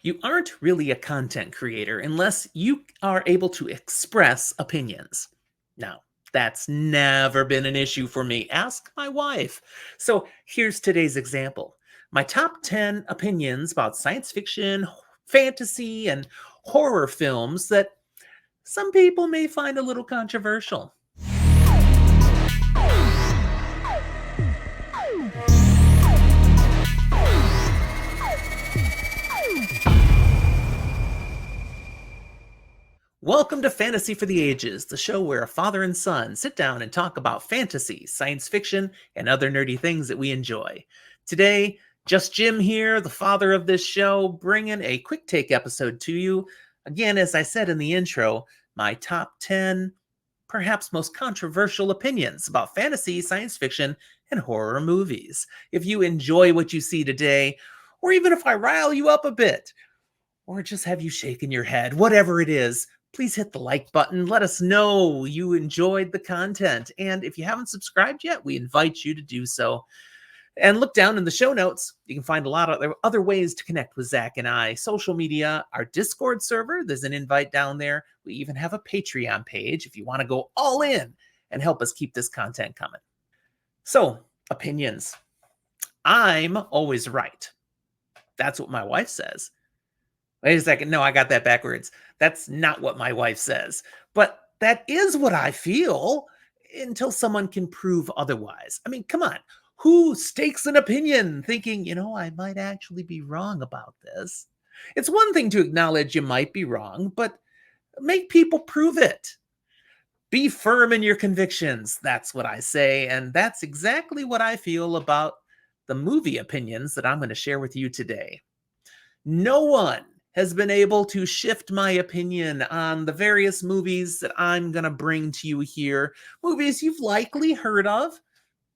You aren't really a content creator unless you are able to express opinions. Now, that's never been an issue for me. Ask my wife. So here's today's example. My top 10 opinions about science fiction, fantasy, and horror films that some people may find a little controversial. Welcome to Fantasy for the Ages, the show where a father and son sit down and talk about fantasy, science fiction, and other nerdy things that we enjoy. Today, just Jim here, the father of this show, bringing a quick take episode to you. Again, as I said in the intro, my top 10, perhaps most controversial opinions about fantasy, science fiction, and horror movies. If you enjoy what you see today, or even if I rile you up a bit, or just have you shaking your head, whatever it is, please hit the like button. Let us know you enjoyed the content. And if you haven't subscribed yet, we invite you to do so. And look down in the show notes. You can find a lot of other ways to connect with Zach and I. Social media, our Discord server, there's an invite down there. We even have a Patreon page if you want to go all in and help us keep this content coming. So, opinions. I'm always right. That's what my wife says. Wait a second. No, I got that backwards. That's not what my wife says. But that is what I feel until someone can prove otherwise. I mean, come on. Who stakes an opinion thinking, I might actually be wrong about this? It's one thing to acknowledge you might be wrong, but make people prove it. Be firm in your convictions. That's what I say. And that's exactly what I feel about the movie opinions that I'm going to share with you today. No one has been able to shift my opinion on the various movies that I'm going to bring to you here. Movies you've likely heard of,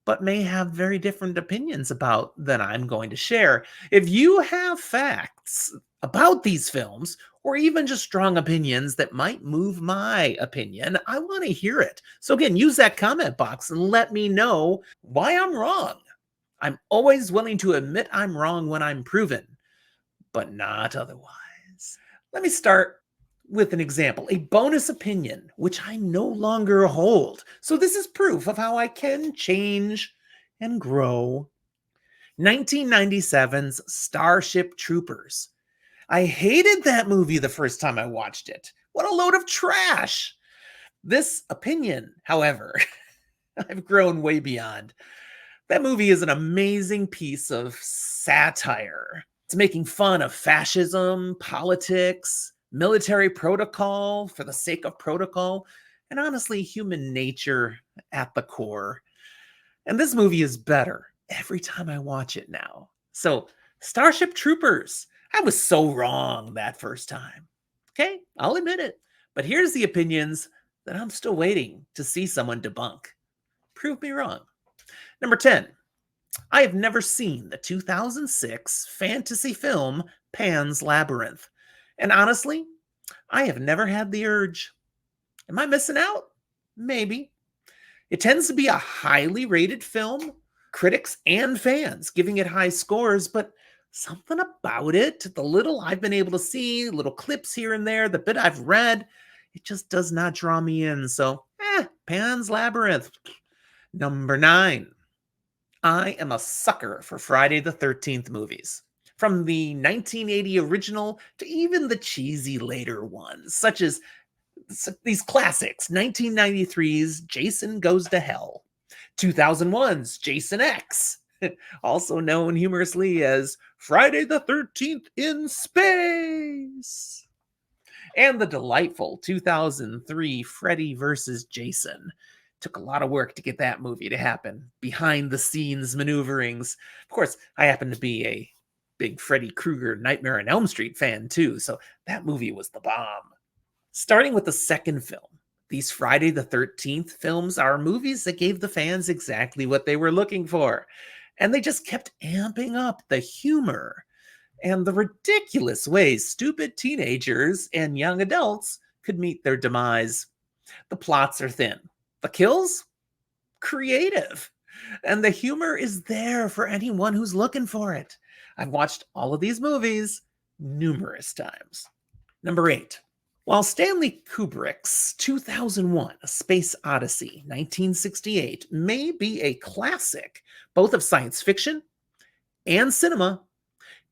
but may have very different opinions about than I'm going to share. If you have facts about these films, or even just strong opinions that might move my opinion, I want to hear it. So again, use that comment box and let me know why I'm wrong. I'm always willing to admit I'm wrong when I'm proven, but not otherwise. Let me start with an example, a bonus opinion, which I no longer hold. So this is proof of how I can change and grow. 1997's Starship Troopers. I hated that movie the first time I watched it. What a load of trash. This opinion, however, I've grown way beyond. That movie is an amazing piece of satire. It's making fun of fascism, politics, military protocol for the sake of protocol, and honestly, human nature at the core. And this movie is better every time I watch it now. So, Starship Troopers, I was so wrong that first time. Okay, I'll admit it. But here's the opinions that I'm still waiting to see someone debunk. Prove me wrong. Number 10. I have never seen the 2006 fantasy film Pan's Labyrinth. And honestly, I have never had the urge. Am I missing out? Maybe. It tends to be a highly rated film, critics and fans giving it high scores, but something about it, the little I've been able to see, little clips here and there, the bit I've read, it just does not draw me in. So, Pan's Labyrinth. Number 9. I am a sucker for Friday the 13th movies. From the 1980 original to even the cheesy later ones, such as these classics, 1993's Jason Goes to Hell, 2001's Jason X, also known humorously as Friday the 13th in Space, and the delightful 2003 Freddy vs. Jason. Took a lot of work to get that movie to happen. Behind the scenes maneuverings. Of course, I happen to be a big Freddy Krueger Nightmare on Elm Street fan too, so that movie was the bomb. Starting with the second film, these Friday the 13th films are movies that gave the fans exactly what they were looking for. And they just kept amping up the humor and the ridiculous ways stupid teenagers and young adults could meet their demise. The plots are thin. The kills? Creative. And the humor is there for anyone who's looking for it. I've watched all of these movies. numerous times. Number 8. While Stanley Kubrick's 2001 A Space Odyssey 1968 may be a classic, both of science fiction and cinema,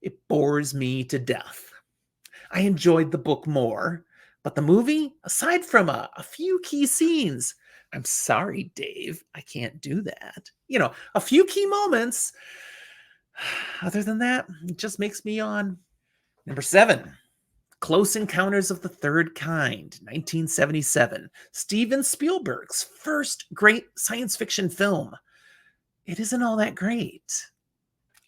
it bores me to death. I enjoyed the book more, but the movie, aside from a few key scenes, I'm sorry, Dave, I can't do that. A few key moments. Other than that, it just makes me yawn. Number 7. Close Encounters of the Third Kind, 1977. Steven Spielberg's first great science fiction film. It isn't all that great.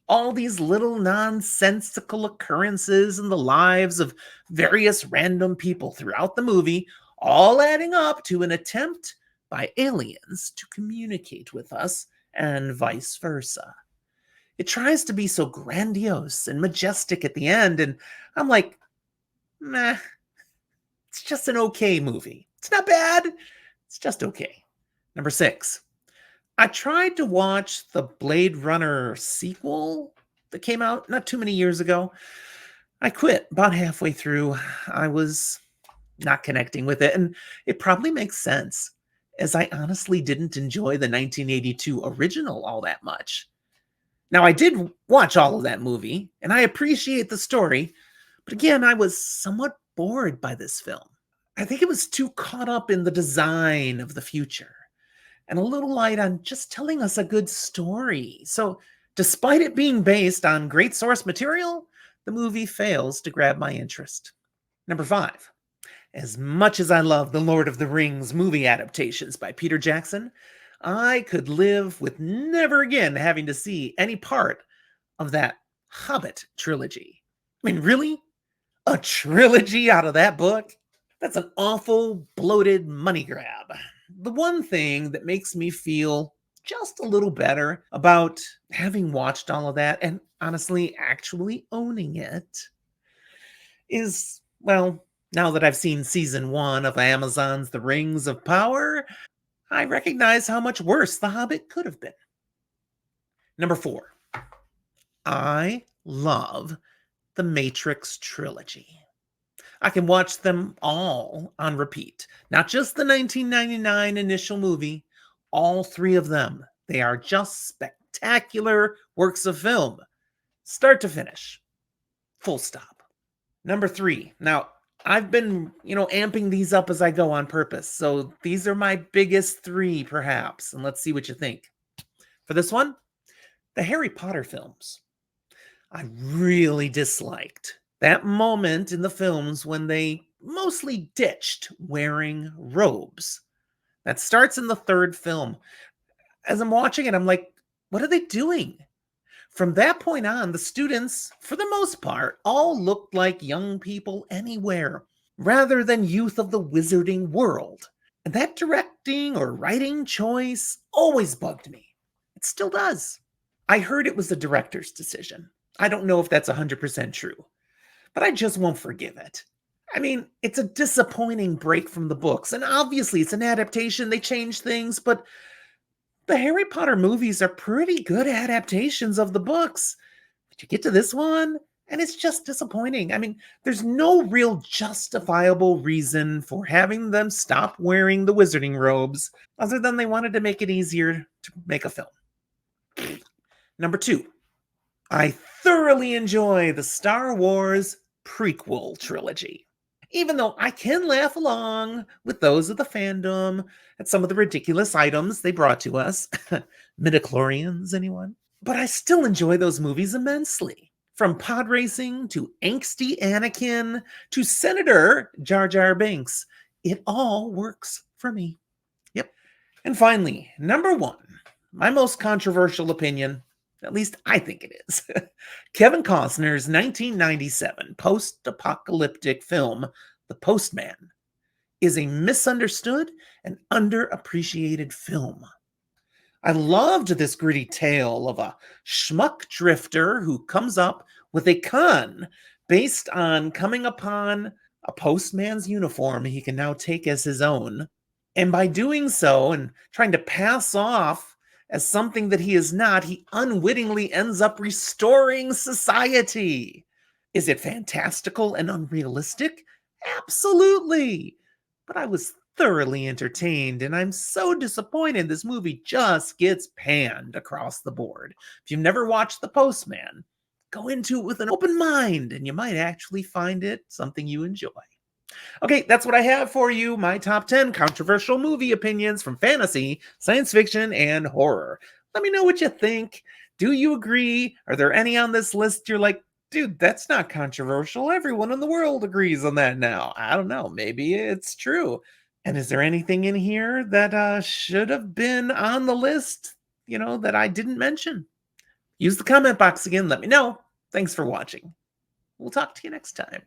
All these little nonsensical occurrences in the lives of various random people throughout the movie, all adding up to an attempt by aliens to communicate with us and vice versa. It tries to be so grandiose and majestic at the end, and I'm like, meh, it's just an okay movie. It's not bad, it's just okay. Number 6. I tried to watch the Blade Runner sequel that came out not too many years ago. I quit about halfway through. I was not connecting with it, and it probably makes sense, as I honestly didn't enjoy the 1982 original all that much. Now, I did watch all of that movie, and I appreciate the story, but again, I was somewhat bored by this film. I think it was too caught up in the design of the future and a little light on just telling us a good story. So, despite it being based on great source material, the movie fails to grab my interest. Number 5. As much as I love the Lord of the Rings movie adaptations by Peter Jackson, I could live with never again having to see any part of that Hobbit trilogy. I mean, really? A trilogy out of that book? That's an awful, bloated money grab. The one thing that makes me feel just a little better about having watched all of that and honestly actually owning it is, well, now that I've seen season 1 of Amazon's The Rings of Power, I recognize how much worse The Hobbit could have been. Number 4. I love the Matrix trilogy. I can watch them all on repeat. Not just the 1999 initial movie, all 3 of them. They are just spectacular works of film, start to finish. Full stop. Number 3. Now, I've been, amping these up as I go on purpose. So these are my biggest 3, perhaps. And let's see what you think. For this one, the Harry Potter films. I really disliked that moment in the films when they mostly ditched wearing robes. That starts in the 3rd film. As I'm watching it, I'm like, what are they doing? From that point on, the students, for the most part, all looked like young people anywhere, rather than youth of the wizarding world. And that directing or writing choice always bugged me. It still does. I heard it was the director's decision. I don't know if that's 100% true, but I just won't forgive it. I mean, it's a disappointing break from the books, and obviously it's an adaptation, they change things, but the Harry Potter movies are pretty good adaptations of the books. But you get to this one, and it's just disappointing. I mean, there's no real justifiable reason for having them stop wearing the wizarding robes, other than they wanted to make it easier to make a film. Number 2, I thoroughly enjoy the Star Wars prequel trilogy. Even though I can laugh along with those of the fandom at some of the ridiculous items they brought to us. Midichlorians, anyone? But I still enjoy those movies immensely. From pod racing to angsty Anakin to Senator Jar Jar Binks. It all works for me. Yep. And finally, number 1, my most controversial opinion, at least I think it is. Kevin Costner's 1997 post-apocalyptic film, The Postman, is a misunderstood and underappreciated film. I loved this gritty tale of a schmuck drifter who comes up with a con based on coming upon a postman's uniform he can now take as his own. And by doing so and trying to pass off as something that he is not, he unwittingly ends up restoring society. Is it fantastical and unrealistic? Absolutely. But I was thoroughly entertained, and I'm so disappointed this movie just gets panned across the board. If you've never watched The Postman, go into it with an open mind, and you might actually find it something you enjoy. Okay, that's what I have for you. My top 10 controversial movie opinions from fantasy, science fiction, and horror. Let me know what you think. Do you agree? Are there any on this list you're like, dude, that's not controversial? Everyone in the world agrees on that now. I don't know. Maybe it's true. And is there anything in here that should have been on the list, that I didn't mention? Use the comment box again. Let me know. Thanks for watching. We'll talk to you next time.